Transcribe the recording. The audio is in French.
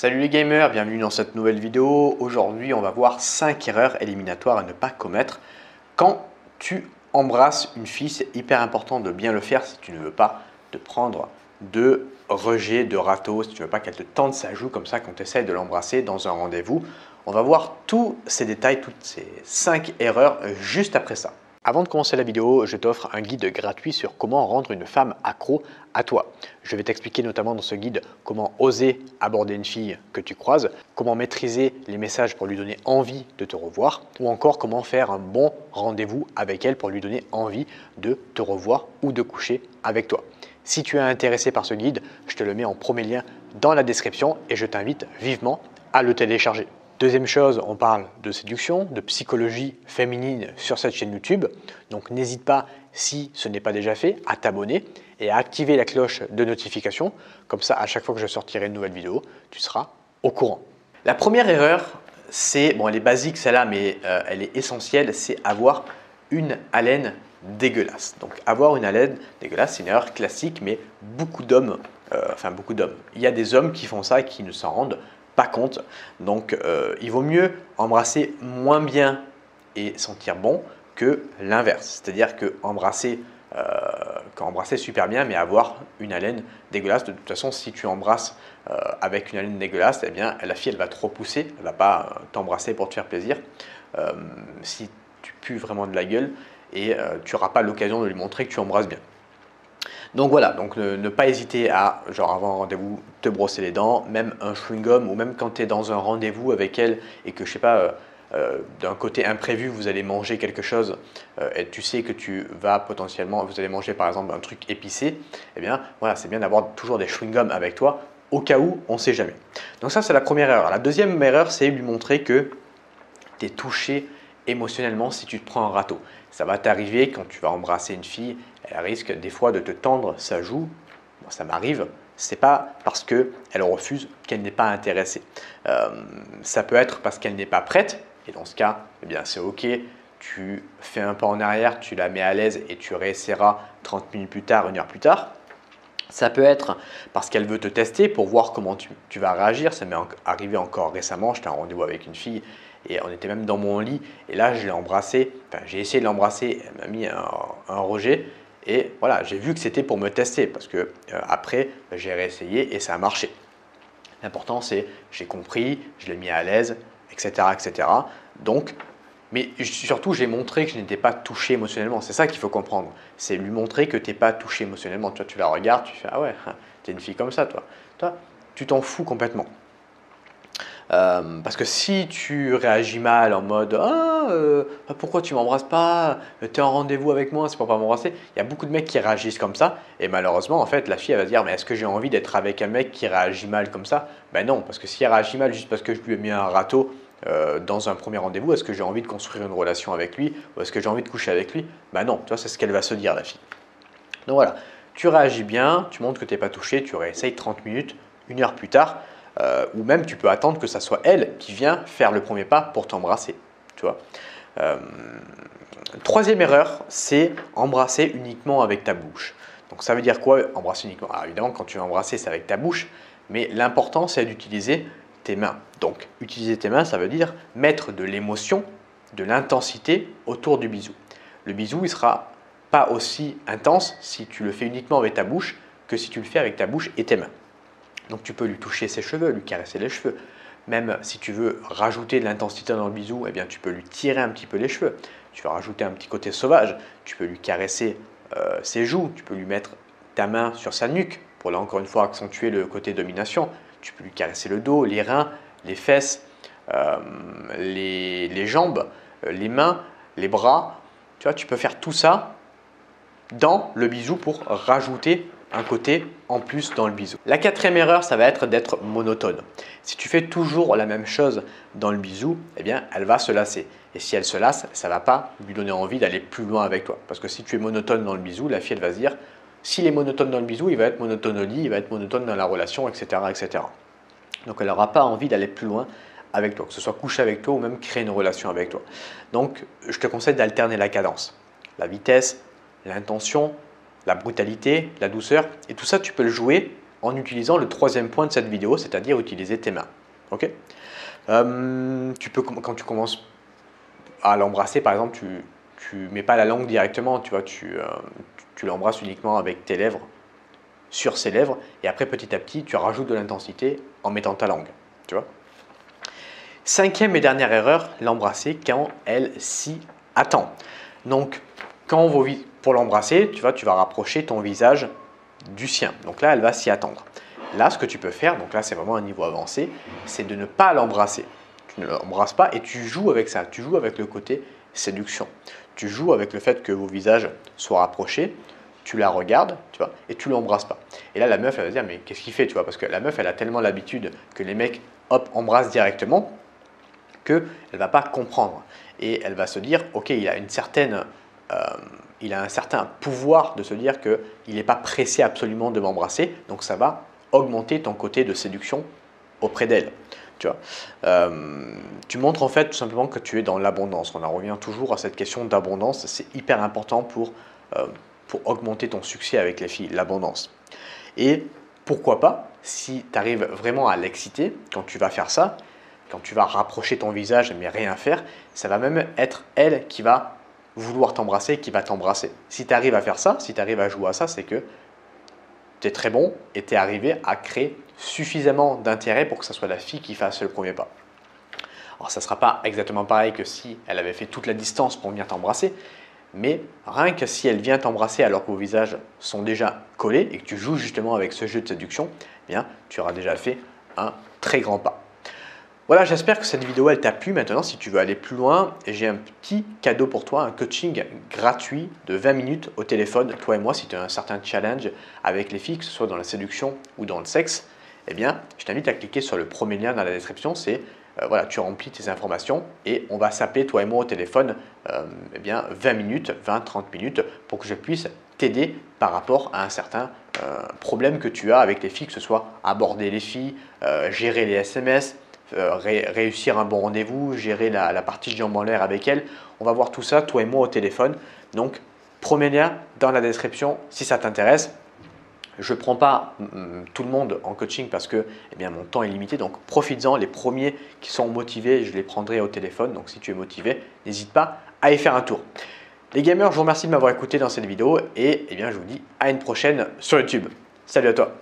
Salut les gamers, bienvenue dans cette nouvelle vidéo. Aujourd'hui, on va voir 5 erreurs éliminatoires à ne pas commettre quand tu embrasses une fille. C'est hyper important de bien le faire si tu ne veux pas te prendre de rejet, de râteau, si tu ne veux pas qu'elle te tende sa joue comme ça quand tu essaies de l'embrasser dans un rendez-vous. On va voir tous ces détails, toutes ces 5 erreurs juste après ça. Avant de commencer la vidéo, je t'offre un guide gratuit sur comment rendre une femme accro à toi. Je vais t'expliquer notamment dans ce guide comment oser aborder une fille que tu croises, comment maîtriser les messages pour lui donner envie de te revoir, ou encore comment faire un bon rendez-vous avec elle pour lui donner envie de te revoir ou de coucher avec toi. Si tu es intéressé par ce guide, je te le mets en premier lien dans la description et je t'invite vivement à le télécharger. Deuxième chose, on parle de séduction, de psychologie féminine sur cette chaîne YouTube. Donc n'hésite pas, si ce n'est pas déjà fait, à t'abonner et à activer la cloche de notification. Comme ça, à chaque fois que je sortirai une nouvelle vidéo, tu seras au courant. La première erreur, c'est, bon elle est basique celle-là, mais elle est essentielle, c'est avoir une haleine dégueulasse. Donc avoir une haleine dégueulasse, c'est une erreur classique, mais beaucoup d'hommes, il y a des hommes qui font ça et qui ne s'en rendent pas compte. Donc il vaut mieux embrasser moins bien et sentir bon que l'inverse. C'est-à-dire que embrasser super bien mais avoir une haleine dégueulasse. De toute façon, si tu embrasses avec une haleine dégueulasse, eh bien la fille elle va te repousser, elle ne va pas t'embrasser pour te faire plaisir. Si tu pues vraiment de la gueule et tu n'auras pas l'occasion de lui montrer que tu embrasses bien. Donc voilà, donc ne pas hésiter à, genre avant un rendez-vous, te brosser les dents, même un chewing-gum ou même quand tu es dans un rendez-vous avec elle et que je sais pas, d'un côté imprévu, vous allez manger quelque chose et tu sais que tu vas potentiellement, vous allez manger par exemple un truc épicé, eh bien voilà, c'est bien d'avoir toujours des chewing-gums avec toi au cas où, on ne sait jamais. Donc ça, c'est la première erreur. La deuxième erreur, c'est lui montrer que tu es touché émotionnellement si tu te prends un râteau. Ça va t'arriver quand tu vas embrasser une fille, elle risque des fois de te tendre sa joue. Moi, ça m'arrive. C'est pas parce qu'elle refuse qu'elle n'est pas intéressée. Ça peut être parce qu'elle n'est pas prête. Et dans ce cas, eh bien, c'est OK. Tu fais un pas en arrière, tu la mets à l'aise et tu réessayeras 30 minutes plus tard, 1 heure plus tard. Ça peut être parce qu'elle veut te tester pour voir comment tu vas réagir. Ça m'est arrivé encore récemment. J'étais en rendez-vous avec une fille et on était même dans mon lit. Et là, je l'ai embrassée. Enfin, j'ai essayé de l'embrasser. Elle m'a mis un rejet. Et voilà, j'ai vu que c'était pour me tester parce que après, j'ai réessayé et ça a marché. L'important, c'est j'ai compris, je l'ai mis à l'aise, etc., etc. Donc, mais surtout, j'ai montré que je n'étais pas touché émotionnellement. C'est ça qu'il faut comprendre. C'est lui montrer que tu n'es pas touché émotionnellement. Toi, tu la regardes, tu fais « Ah ouais, tu es une fille comme ça, toi. » Toi, tu t'en fous complètement. Parce que si tu réagis mal en mode « Ah, pourquoi tu m'embrasses pas? Tu es en rendez-vous avec moi, c'est pour pas m'embrasser. » Il y a beaucoup de mecs qui réagissent comme ça. Et malheureusement, en fait, la fille elle va se dire « Mais est-ce que j'ai envie d'être avec un mec qui réagit mal comme ça? » Ben non, parce que si elle réagit mal juste parce que je lui ai mis un râteau, dans un premier rendez-vous, est-ce que j'ai envie de construire une relation avec lui ou est-ce que j'ai envie de coucher avec lui? Ben non, tu vois, c'est ce qu'elle va se dire, la fille. Donc voilà, tu réagis bien, tu montres que tu n'es pas touché, tu réessayes 30 minutes, 1 heure plus tard, ou même tu peux attendre que ça soit elle qui vient faire le premier pas pour t'embrasser. Tu vois. Troisième erreur, c'est embrasser uniquement avec ta bouche. Donc ça veut dire quoi, embrasser uniquement? Alors évidemment, quand tu vas embrasser, c'est avec ta bouche, mais l'important, c'est d'utiliser tes mains. Donc, utiliser tes mains, ça veut dire mettre de l'émotion, de l'intensité autour du bisou. Le bisou, il ne sera pas aussi intense si tu le fais uniquement avec ta bouche que si tu le fais avec ta bouche et tes mains. Donc, tu peux lui toucher ses cheveux, lui caresser les cheveux. Même si tu veux rajouter de l'intensité dans le bisou, eh bien, tu peux lui tirer un petit peu les cheveux. Tu veux rajouter un petit côté sauvage, tu peux lui caresser ses joues, tu peux lui mettre ta main sur sa nuque pour là encore une fois accentuer le côté domination. Tu peux lui caresser le dos, les reins, les fesses, les jambes, les mains, les bras. Tu vois, tu peux faire tout ça dans le bisou pour rajouter un côté en plus dans le bisou. La quatrième erreur, ça va être d'être monotone. Si tu fais toujours la même chose dans le bisou, eh bien, elle va se lasser. Et si elle se lasse, ça ne va pas lui donner envie d'aller plus loin avec toi. Parce que si tu es monotone dans le bisou, la fille, elle va se dire, s'il est monotone dans le bisou, il va être monotone au lit, il va être monotone dans la relation, etc., etc. Donc, elle n'aura pas envie d'aller plus loin avec toi, que ce soit coucher avec toi ou même créer une relation avec toi. Donc, je te conseille d'alterner la cadence, la vitesse, l'intention, la brutalité, la douceur. Et tout ça, tu peux le jouer en utilisant le troisième point de cette vidéo, c'est-à-dire utiliser tes mains. Ok. Tu peux, quand tu commences à l'embrasser, par exemple, tu mets pas la langue directement, tu vois, tu l'embrasses uniquement avec tes lèvres, sur ses lèvres, et après petit à petit, tu rajoutes de l'intensité en mettant ta langue, tu vois. Cinquième et dernière erreur, l'embrasser quand elle s'y attend. Donc, pour l'embrasser, tu vois, tu vas rapprocher ton visage du sien. Donc là, elle va s'y attendre. Là, ce que tu peux faire, donc là, c'est vraiment un niveau avancé, c'est de ne pas l'embrasser. Tu ne l'embrasses pas et tu joues avec ça. Tu joues avec le côté séduction. Tu joues avec le fait que vos visages soient rapprochés. Tu la regardes, tu vois, et tu l'embrasses pas. Et là, la meuf, elle va se dire, mais qu'est-ce qu'il fait, tu vois, parce que la meuf, elle a tellement l'habitude que les mecs, hop, embrassent directement, qu'elle ne va pas comprendre. Et elle va se dire, ok, il a un certain pouvoir de se dire qu'il n'est pas pressé absolument de m'embrasser, donc ça va augmenter ton côté de séduction auprès d'elle. Tu vois, tu montres en fait tout simplement que tu es dans l'abondance. On en revient toujours à cette question d'abondance, c'est hyper important pour augmenter ton succès avec les filles, l'abondance. Et pourquoi pas, si tu arrives vraiment à l'exciter, quand tu vas faire ça, quand tu vas rapprocher ton visage mais rien faire, ça va même être elle qui va vouloir t'embrasser, qui va t'embrasser. Si tu arrives à faire ça, si tu arrives à jouer à ça, c'est que tu es très bon et tu es arrivé à créer suffisamment d'intérêt pour que ce soit la fille qui fasse le premier pas. Alors ça ne sera pas exactement pareil que si elle avait fait toute la distance pour venir t'embrasser, mais rien que si elle vient t'embrasser alors que vos visages sont déjà collés et que tu joues justement avec ce jeu de séduction, eh bien, tu auras déjà fait un très grand pas. Voilà, j'espère que cette vidéo elle t'a plu. Maintenant, si tu veux aller plus loin, j'ai un petit cadeau pour toi, un coaching gratuit de 20 minutes au téléphone, toi et moi, si tu as un certain challenge avec les filles, que ce soit dans la séduction ou dans le sexe, eh bien, je t'invite à cliquer sur le premier lien dans la description. C'est voilà, tu remplis tes informations et on va s'appeler toi et moi au téléphone eh bien 20 minutes, 20-30 minutes pour que je puisse t'aider par rapport à un certain problème que tu as avec les filles, que ce soit aborder les filles, gérer les SMS, réussir un bon rendez-vous, gérer la partie jambes en l'air avec elles. On va voir tout ça, toi et moi au téléphone. Donc, premier lien dans la description si ça t'intéresse. Je ne prends pas tout le monde en coaching parce que eh bien, mon temps est limité. Donc, profites-en. Les premiers qui sont motivés, je les prendrai au téléphone. Donc, si tu es motivé, n'hésite pas à y faire un tour. Les gamers, je vous remercie de m'avoir écouté dans cette vidéo et eh bien, je vous dis à une prochaine sur YouTube. Salut à toi!